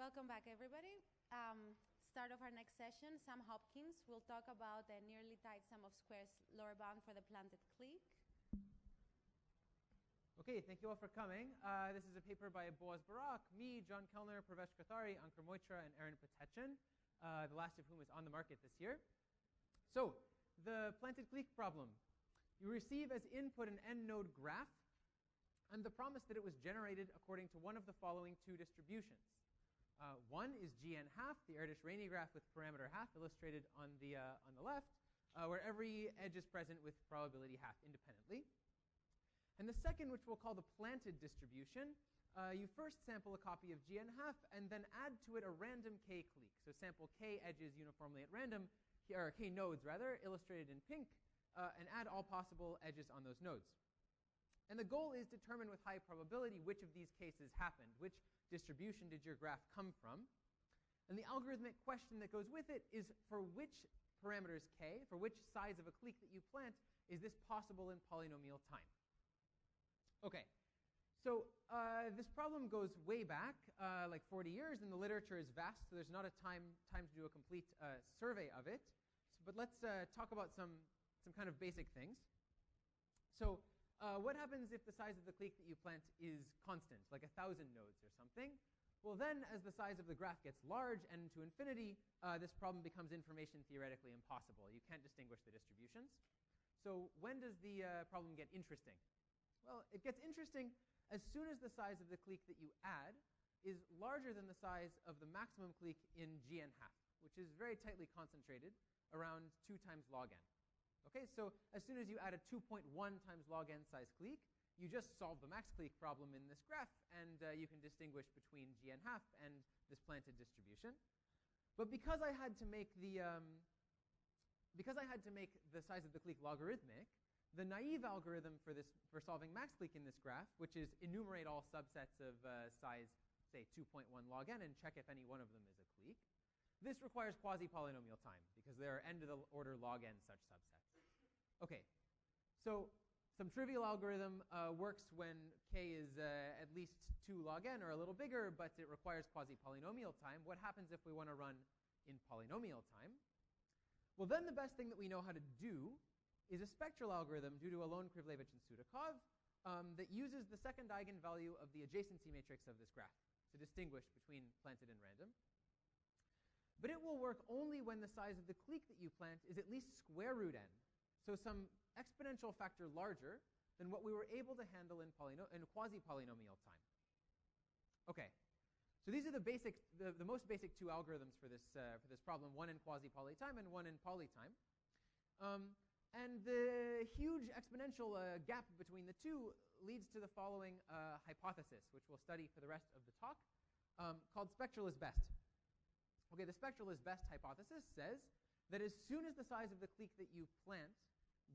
Welcome back, everybody. Start of our next session, Sam Hopkins will talk about the nearly tight sum of squares lower bound for the planted clique. Okay, thank you all for coming. This is a paper by Boaz Barak, me, John Kellner, Pravesh Kathari, Ankur Moitra, and Aaron Petechin, the last of whom is on the market this year. So, the planted clique problem. You receive as input an n-node graph and the promise that it was generated according to one of the following two distributions. One is GN half, the Erdős-Rényi graph with parameter half illustrated on the left, where every edge is present with probability half independently. And the second, which we'll call the planted distribution, you first sample a copy of GN half and then add to it a random k clique. So sample k edges uniformly at random, or k nodes rather, illustrated in pink, and add all possible edges on those nodes. And the goal is to determine with high probability which of these cases happened, which distribution did your graph come from. And the algorithmic question that goes with it is for which parameters k, for which size of a clique that you plant, is this possible in polynomial time? Okay, so this problem goes way back, like 40 years, and the literature is vast, so there's not a time to do a complete survey of it. But let's talk about some kind of basic things. So what happens if the size of the clique that you plant is constant, like 1,000 nodes or something? Well, then, as the size of the graph gets large and to infinity, this problem becomes information theoretically impossible. You can't distinguish the distributions. So when does the problem get interesting? Well, it gets interesting as soon as the size of the clique that you add is larger than the size of the maximum clique in GN half, which is very tightly concentrated around 2 times log n. Okay, so as soon as you add a 2.1 times log n size clique, you just solve the max clique problem in this graph, and you can distinguish between GN half and this planted distribution. But because I had to make the size of the clique logarithmic, the naive algorithm for solving max clique in this graph, which is enumerate all subsets of size, say 2.1 log n, and check if any one of them is a clique, this requires quasi-polynomial time because there are n to the order log n such subsets. Okay, so some trivial algorithm works when k is at least 2 log n or a little bigger, but it requires quasi-polynomial time. What happens if we want to run in polynomial time? Well, then the best thing that we know how to do is a spectral algorithm due to Alon, Krivlevich, and Sudakov that uses the second eigenvalue of the adjacency matrix of this graph to distinguish between planted and random. But it will work only when the size of the clique that you plant is at least square root n, so some exponential factor larger than what we were able to handle in quasi-polynomial time. Okay, so these are the most basic two algorithms for this problem, one in quasi-poly time and one in poly time. And the huge exponential gap between the two leads to the following hypothesis, which we'll study for the rest of the talk, called spectral is best. Okay, the spectral is best hypothesis says that as soon as the size of the clique that you plant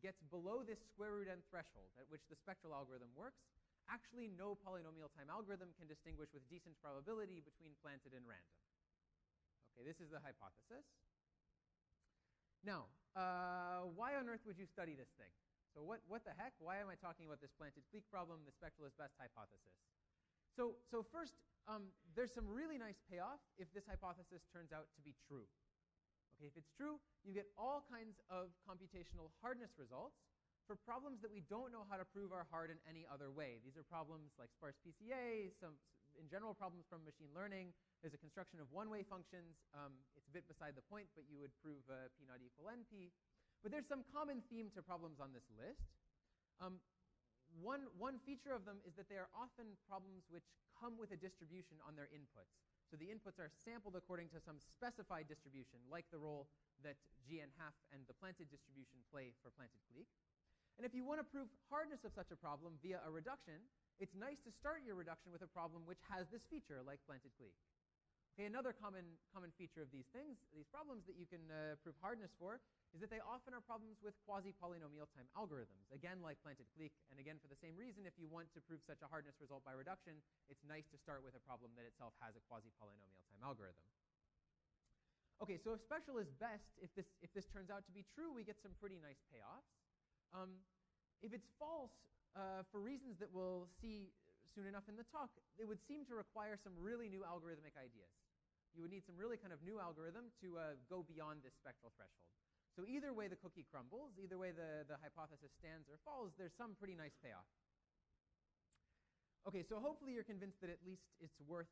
gets below this square root n threshold at which the spectral algorithm works, actually no polynomial time algorithm can distinguish with decent probability between planted and random. Okay, this is the hypothesis. Now, why on earth would you study this thing? So what the heck? Why am I talking about this planted clique problem, the spectral is best hypothesis? So first, there's some really nice payoff if this hypothesis turns out to be true. Okay, if it's true, you get all kinds of computational hardness results for problems that we don't know how to prove are hard in any other way. These are problems like sparse PCA, some in general problems from machine learning. There's a construction of one-way functions. It's a bit beside the point, but you would prove p not equal np. But there's some common theme to problems on this list. One feature of them is that they are often problems which come with a distribution on their inputs. So the inputs are sampled according to some specified distribution, like the role that GN half and the planted distribution play for planted clique. And if you want to prove hardness of such a problem via a reduction, it's nice to start your reduction with a problem which has this feature, like planted clique. Okay, another common feature of these problems that you can prove hardness for, is that they often are problems with quasi-polynomial time algorithms, again like planted clique, and again for the same reason, if you want to prove such a hardness result by reduction, it's nice to start with a problem that itself has a quasi-polynomial time algorithm. Okay, so if spectral is best, if this turns out to be true, we get some pretty nice payoffs. If it's false, for reasons that we'll see soon enough in the talk, it would seem to require some really new algorithmic ideas. You would need some really kind of new algorithm to go beyond this spectral threshold. So either way the cookie crumbles, either way the hypothesis stands or falls, there's some pretty nice payoff. Okay, so hopefully you're convinced that at least it's worth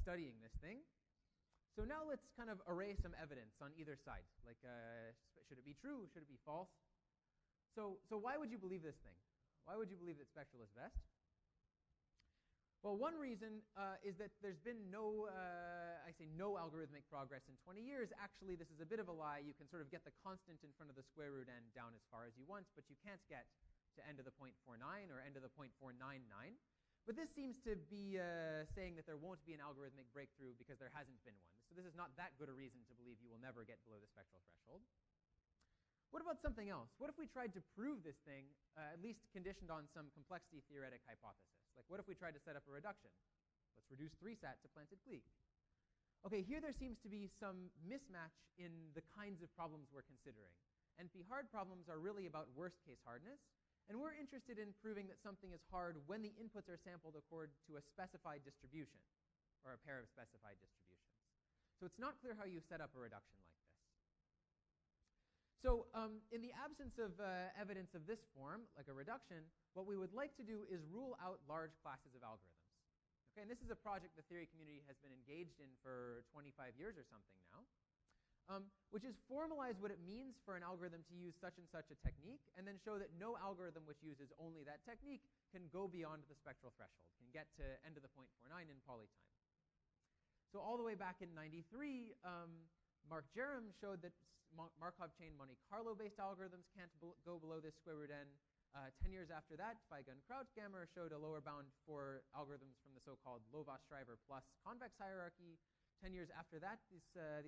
studying this thing. So now let's kind of array some evidence on either side. Like, should it be true? Should it be false? So why would you believe this thing? Why would you believe that spectral is best? Well, one reason is that there's been no algorithmic progress in 20 years. Actually, this is a bit of a lie. You can sort of get the constant in front of the square root n down as far as you want, but you can't get to n to the 0.49 or n to the 0.499. But this seems to be saying that there won't be an algorithmic breakthrough because there hasn't been one. So this is not that good a reason to believe you will never get below the spectral threshold. What about something else? What if we tried to prove this thing, at least conditioned on some complexity theoretic hypothesis? Like, what if we tried to set up a reduction? Let's reduce 3-sat to planted clique. Okay, here there seems to be some mismatch in the kinds of problems we're considering. NP-hard problems are really about worst-case hardness, and we're interested in proving that something is hard when the inputs are sampled according to a specified distribution, or a pair of specified distributions. So it's not clear how you set up a reduction like this. So in the absence of evidence of this form, like a reduction, what we would like to do is rule out large classes of algorithms. Okay, and this is a project the theory community has been engaged in for 25 years or something now, which is formalize what it means for an algorithm to use such and such a technique, and then show that no algorithm which uses only that technique can go beyond the spectral threshold, can get to n to the 0.49 in polytime. So all the way back in '93, Mark Jerram showed that Markov chain Monte Carlo-based algorithms can't go below this square root n. 10 years after that, Feigen-Krautgammer showed a lower bound for algorithms from the so-called Lovász-Schreiber plus convex hierarchy. 10 years after that, these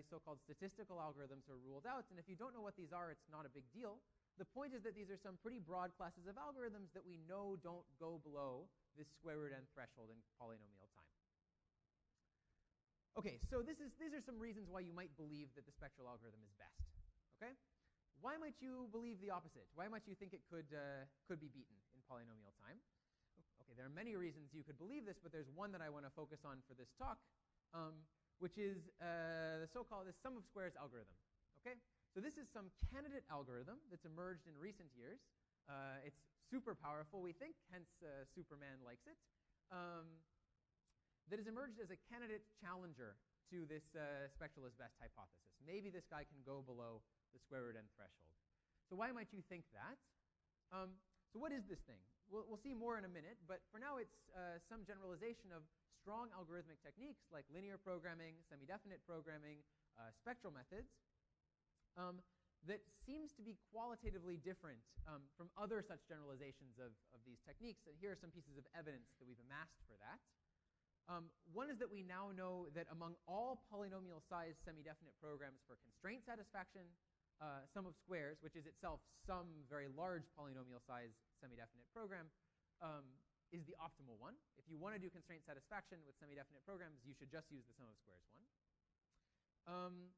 so-called statistical algorithms are ruled out. And if you don't know what these are, it's not a big deal. The point is that these are some pretty broad classes of algorithms that we know don't go below this square root n threshold in polynomial time. Okay, so these are some reasons why you might believe that the spectral algorithm is best. Okay? Why might you believe the opposite? Why might you think it could be beaten in polynomial time? Okay, there are many reasons you could believe this, but there's one that I want to focus on for this talk, which is the so-called sum of squares algorithm. Okay, so this is some candidate algorithm that's emerged in recent years. It's super powerful, we think, hence Superman likes it. That has emerged as a candidate challenger to this spectral is best hypothesis. Maybe this guy can go below the square root n threshold. So why might you think that? So what is this thing? We'll see more in a minute, but for now it's some generalization of strong algorithmic techniques like linear programming, semi-definite programming, spectral methods that seems to be qualitatively different from other such generalizations of these techniques. And here are some pieces of evidence that we've amassed for that. One is that we now know that among all polynomial-sized semi-definite programs for constraint satisfaction, sum of squares, which is itself some very large polynomial-sized semi-definite program, is the optimal one. If you want to do constraint satisfaction with semi-definite programs, you should just use the sum of squares one.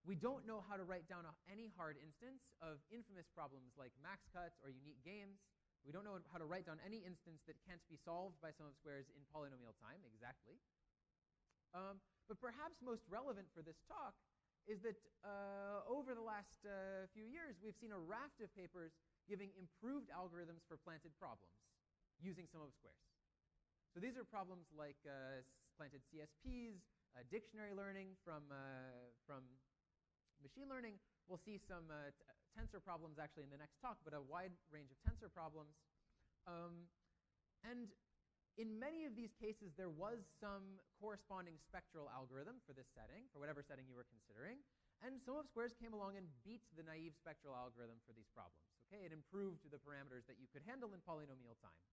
We don't know how to write down any hard instance of infamous problems like max cuts or unique games. We don't know how to write down any instance that can't be solved by sum of squares in polynomial time, exactly. But perhaps most relevant for this talk is that over the last few years, we've seen a raft of papers giving improved algorithms for planted problems using sum of squares. So these are problems like planted CSPs, dictionary learning from machine learning. We'll see some tensor problems actually in the next talk, but a wide range of tensor problems. And in many of these cases, there was some corresponding spectral algorithm for this setting, for whatever setting you were considering. And sum of squares came along and beat the naive spectral algorithm for these problems. Okay, it improved the parameters that you could handle in polynomial time.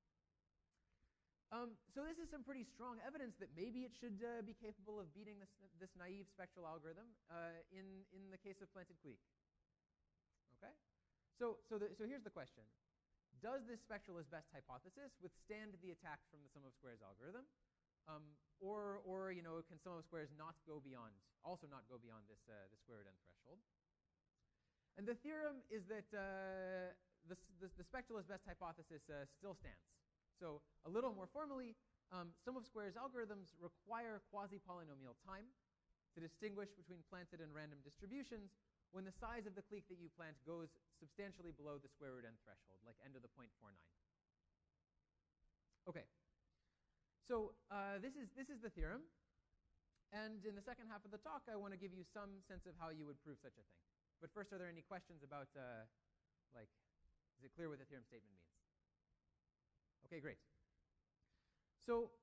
So this is some pretty strong evidence that maybe it should be capable of beating this naive spectral algorithm in the case of planted clique. Okay, so here's the question. Does this spectral is best hypothesis withstand the attack from the sum of squares algorithm? Or can sum of squares also not go beyond this square root n threshold? And the theorem is that the spectral is best hypothesis still stands. So a little more formally, sum of squares algorithms require quasi-polynomial time. to distinguish between planted and random distributions when the size of the clique that you plant goes substantially below the square root n threshold, like n to the 0.49. Okay, so this is the theorem. And in the second half of the talk, I want to give you some sense of how you would prove such a thing. But first, are there any questions about, is it clear what the theorem statement means? Okay, great. So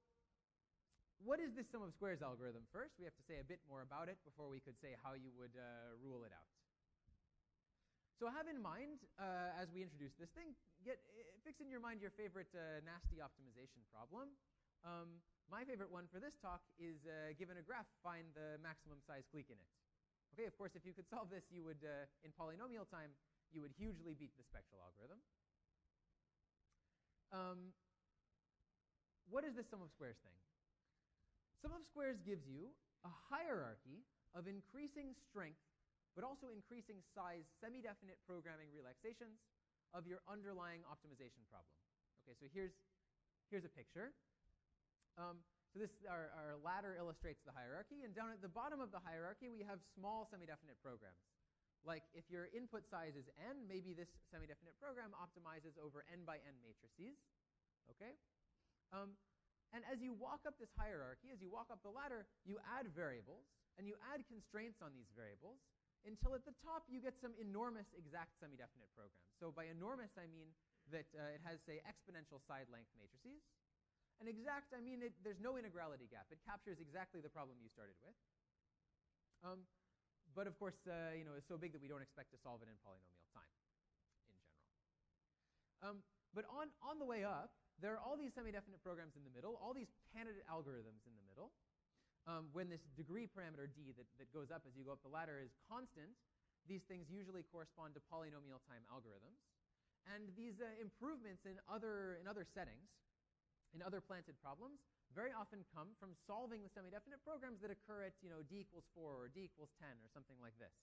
what is this sum of squares algorithm first? We have to say a bit more about it before we could say how you would rule it out. So have in mind, as we introduce this thing, fix in your mind your favorite nasty optimization problem. My favorite one for this talk is, given a graph, find the maximum size clique in it. Okay, of course, if you could solve this, you would, in polynomial time, you would hugely beat the spectral algorithm. What is this sum of squares thing? Sum of squares gives you a hierarchy of increasing strength, but also increasing size semi-definite programming relaxations of your underlying optimization problem. Okay, so here's a picture. So this, our ladder illustrates the hierarchy, and down at the bottom of the hierarchy, we have small semi-definite programs. Like if your input size is n, maybe this semi-definite program optimizes over n by n matrices, okay? And as you walk up this hierarchy, as you walk up the ladder, you add variables, and you add constraints on these variables, until at the top you get some enormous exact semi-definite program. So by enormous, I mean that it has, say, exponential side length matrices. And exact, I mean there's no integrality gap. It captures exactly the problem you started with. But of course, it's so big that we don't expect to solve it in polynomial time, in general. But on the way up, there are all these semi-definite programs in the middle, all these candidate algorithms in the middle. When this degree parameter d that goes up as you go up the ladder is constant, these things usually correspond to polynomial time algorithms. And these improvements in other settings, in other planted problems, very often come from solving the semi-definite programs that occur at d equals 4 or d equals 10 or something like this.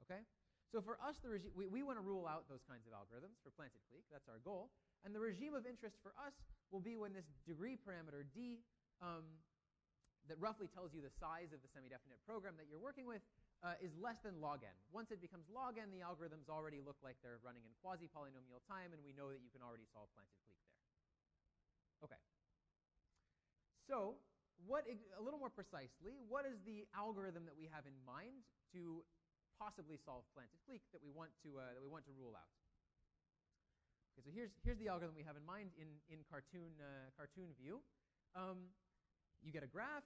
Okay? So for us, we want to rule out those kinds of algorithms for planted clique. That's our goal. And the regime of interest for us will be when this degree parameter d that roughly tells you the size of the semi-definite program that you're working with is less than log n. Once it becomes log n, the algorithms already look like they're running in quasi-polynomial time, and we know that you can already solve planted clique there. Okay. So a little more precisely, what is the algorithm that we have in mind to possibly solve planted clique that we want to rule out? Okay, so here's the algorithm we have in mind in cartoon view. You get a graph.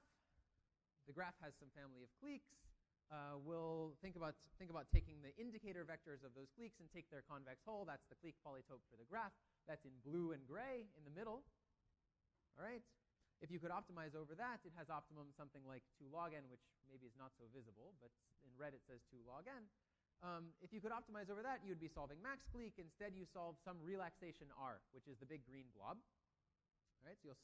The graph has some family of cliques. We'll think about taking the indicator vectors of those cliques and take their convex hull. That's the clique polytope for the graph. That's in blue and gray in the middle. All right. If you could optimize over that, it has optimum something like 2 log n, which maybe is not so visible, but in red it says 2 log n. If you could optimize over that, you would be solving max clique. Instead, you solve some relaxation R, which is the big green blob. All right. So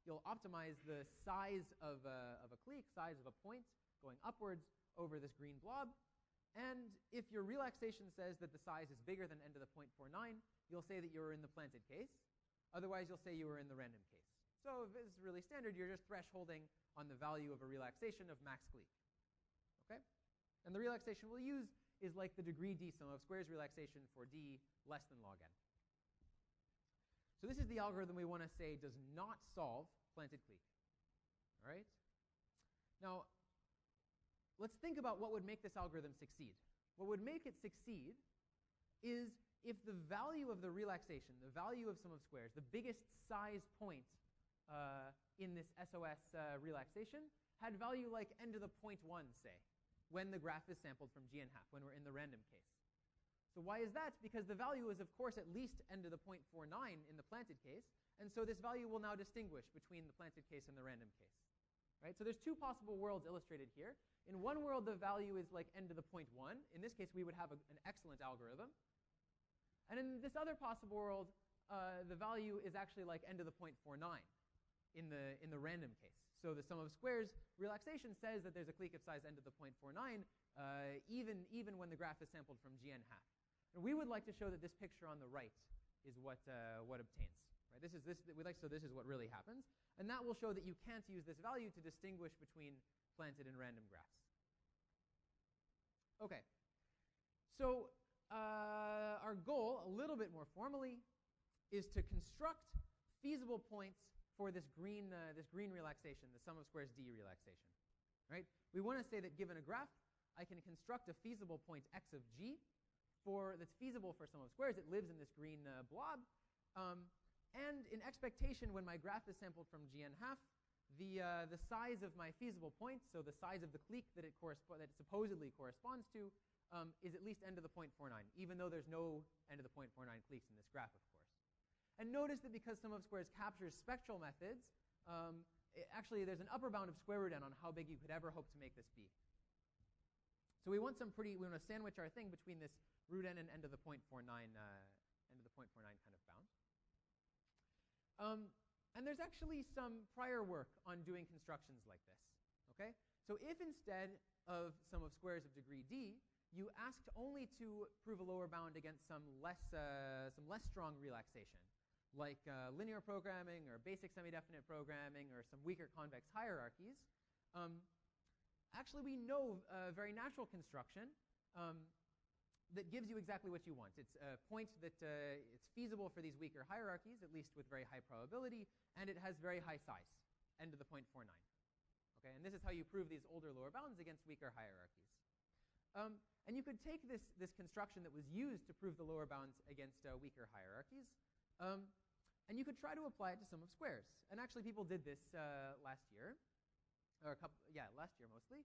you'll optimize the size of a clique, size of a point, going upwards over this green blob. And if your relaxation says that the size is bigger than n to the 0.49, you'll say that you're in the planted case. Otherwise, you'll say you were in the random case. So if it's really standard, you're just thresholding on the value of a relaxation of max clique. Okay? And the relaxation we'll use is like the degree d sum of squares relaxation for d less than log n. So this is the algorithm we want to say does not solve planted clique. All right? Now, let's think about what would make this algorithm succeed. What would make it succeed is if the value of the relaxation, the value of sum of squares, the biggest size point in this SOS relaxation had value like n to the 0.1, say, when the graph is sampled from g n half, when we're in the random case. So why is that? Because the value is, of course, at least n to the 0.49 in the planted case, and so this value will now distinguish between the planted case and the random case. Right? So there's two possible worlds illustrated here. In one world, the value is like n to the 0.1. In this case, we would have an excellent algorithm. And in this other possible world, the value is actually like n to the 0.49 in the random case. So the sum of squares relaxation says that there's a clique of size n to the 0.49, even when the graph is sampled from g n half. And we would like to show that this picture on the right is what obtains. Right? This is what really happens, and that will show that you can't use this value to distinguish between planted in random graphs. Okay, so our goal, a little bit more formally, is to construct feasible points for this green relaxation, the sum of squares d relaxation. Right? We want to say that given a graph, I can construct a feasible point x of g that's feasible for sum of squares. It lives in this green blob. And in expectation, when my graph is sampled from gn half, the size of my feasible point, so the size of the clique that it supposedly corresponds to, is at least n to the 0.49, even though there's no n to the 0.49 cliques in this graph, of course. And notice that because sum of squares captures spectral methods, actually there's an upper bound of square root n on how big you could ever hope to make this be. So we want to sandwich our thing between this root n and n to the 0.49 kind of bound. And there's actually some prior work on doing constructions like this. Okay? So if instead of sum of squares of degree d, you asked only to prove a lower bound against some less strong relaxation, like linear programming or basic semi-definite programming or some weaker convex hierarchies, actually we know a very natural construction that gives you exactly what you want. It's a point that it's feasible for these weaker hierarchies, at least with very high probability, and it has very high size, n to the 0.49. Okay, and this is how you prove these older lower bounds against weaker hierarchies. And you could take this construction that was used to prove the lower bounds against weaker hierarchies, and you could try to apply it to sum of squares. And actually people did this last year, or last year mostly.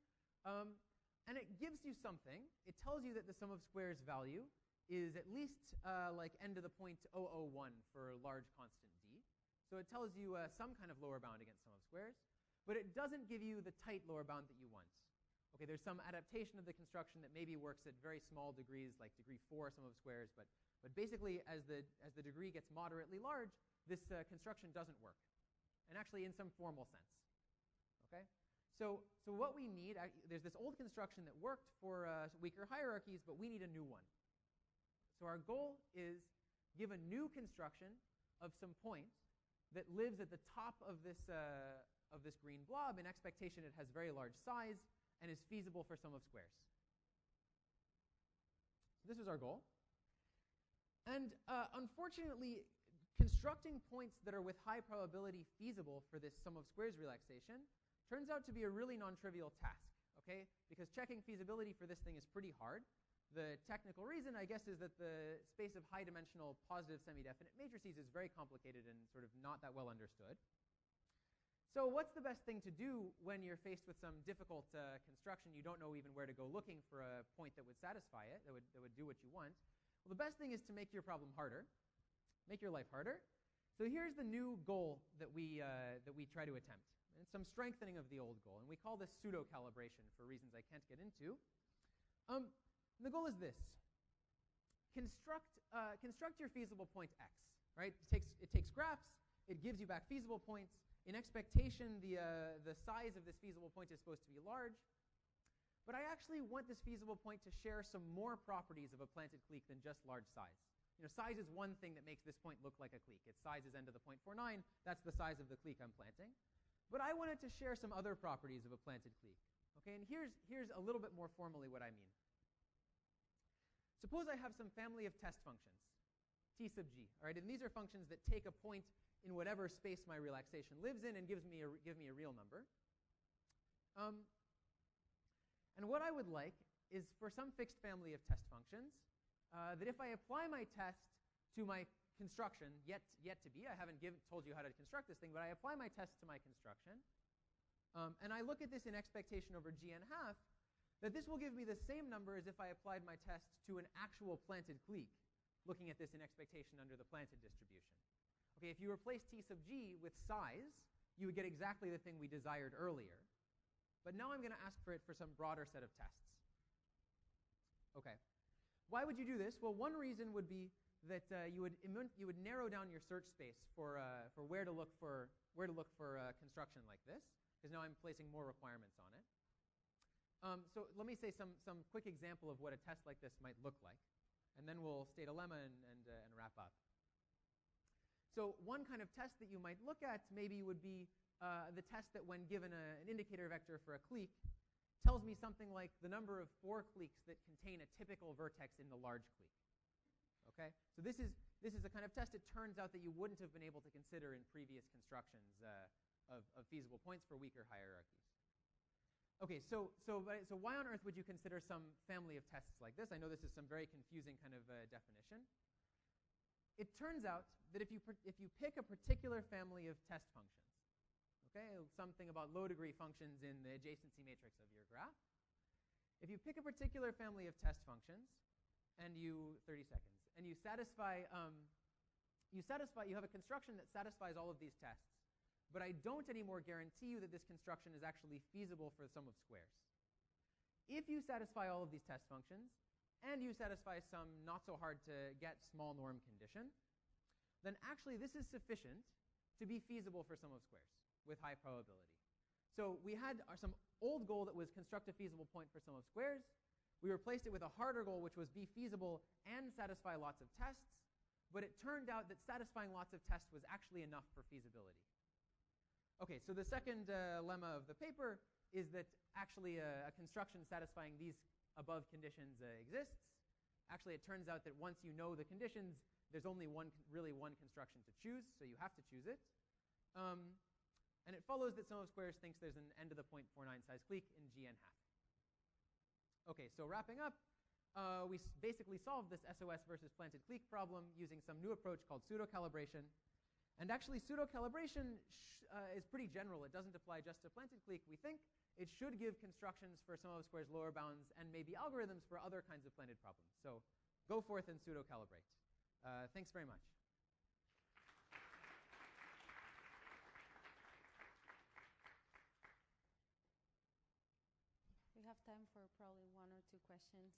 And it gives you something. It tells you that the sum of squares value is at least like n to the 0.001 for large constant d. So it tells you some kind of lower bound against sum of squares, but it doesn't give you the tight lower bound that you want. Okay, there's some adaptation of the construction that maybe works at very small degrees, like degree 4 sum of squares, but basically as the degree gets moderately large, this construction doesn't work, and actually in some formal sense. Okay, so what we need, there's this old construction that worked for weaker hierarchies, but we need a new one. So our goal is give a new construction of some point that lives at the top of this green blob in expectation it has very large size and is feasible for sum of squares. So this is our goal. And unfortunately, constructing points that are with high probability feasible for this sum of squares relaxation turns out to be a really non-trivial task, okay? Because checking feasibility for this thing is pretty hard. The technical reason, I guess, is that the space of high-dimensional positive semi-definite matrices is very complicated and sort of not that well understood. So what's the best thing to do when you're faced with some difficult construction? You don't know even where to go looking for a point that would satisfy it, that would do what you want. Well, the best thing is to make your problem harder, make your life harder. So here's the new goal that we try to attempt. And some strengthening of the old goal. And we call this pseudo-calibration for reasons I can't get into. The goal is this. Construct your feasible point x, right? It takes graphs. It gives you back feasible points. In expectation, the size of this feasible point is supposed to be large. But I actually want this feasible point to share some more properties of a planted clique than just large size. You know, size is one thing that makes this point look like a clique. Its size is n to the 0.49. That's the size of the clique I'm planting. But I want it to share some other properties of a planted clique. Okay, and here's a little bit more formally what I mean. Suppose I have some family of test functions, t sub g. All right, and these are functions that take a point in whatever space my relaxation lives in and give me a real number. And what I would like is for some fixed family of test functions that if I apply my test to my construction, yet to be, I haven't told you how to construct this thing, but I apply my test to my construction, and I look at this in expectation over gn half, that this will give me the same number as if I applied my test to an actual planted clique, looking at this in expectation under the planted distribution. Okay, if you replace t sub g with size, you would get exactly the thing we desired earlier. But now I'm going to ask for it for some broader set of tests. Okay. Why would you do this? Well, one reason would be that you would narrow down your search space for where to look for construction like this, because now I'm placing more requirements on it. So let me say some quick example of what a test like this might look like, and then we'll state a lemma and wrap up. So one kind of test that you might look at maybe would be the test that when given an indicator vector for a clique tells me something like the number of 4 cliques that contain a typical vertex in the large clique. Okay? So this is a kind of test it turns out that you wouldn't have been able to consider in previous constructions of feasible points for weaker hierarchies. Okay, so why on earth would you consider some family of tests like this? I know this is some very confusing kind of definition. It turns out that if you pick a particular family of test functions, okay, something about low degree functions in the adjacency matrix of your graph, if you pick a particular family of test functions and you 30 seconds and you have a construction that satisfies all of these tests, but I don't anymore guarantee you that this construction is actually feasible for the sum of squares. If you satisfy all of these test functions, and you satisfy some not so hard to get small norm condition, then actually this is sufficient to be feasible for sum of squares with high probability. So we had some old goal that was construct a feasible point for sum of squares. We replaced it with a harder goal, which was be feasible and satisfy lots of tests. But it turned out that satisfying lots of tests was actually enough for feasibility. Okay, so the second lemma of the paper is that actually a construction satisfying these above conditions exists. Actually, it turns out that once you know the conditions, there's only really one construction to choose, so you have to choose it. And it follows that sum of squares thinks there's an end to the 0.49 size clique in Gn half. Okay, so wrapping up, we basically solved this SOS versus planted clique problem using some new approach called pseudo-calibration. And actually, pseudo-calibration is pretty general. It doesn't apply just to planted clique. We think it should give constructions for sum of squares lower bounds and maybe algorithms for other kinds of planted problems. So go forth and pseudo-calibrate. Thanks very much. We have time for probably 1 or 2 questions.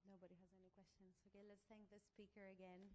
Nobody has any questions. Okay, let's thank the speaker again.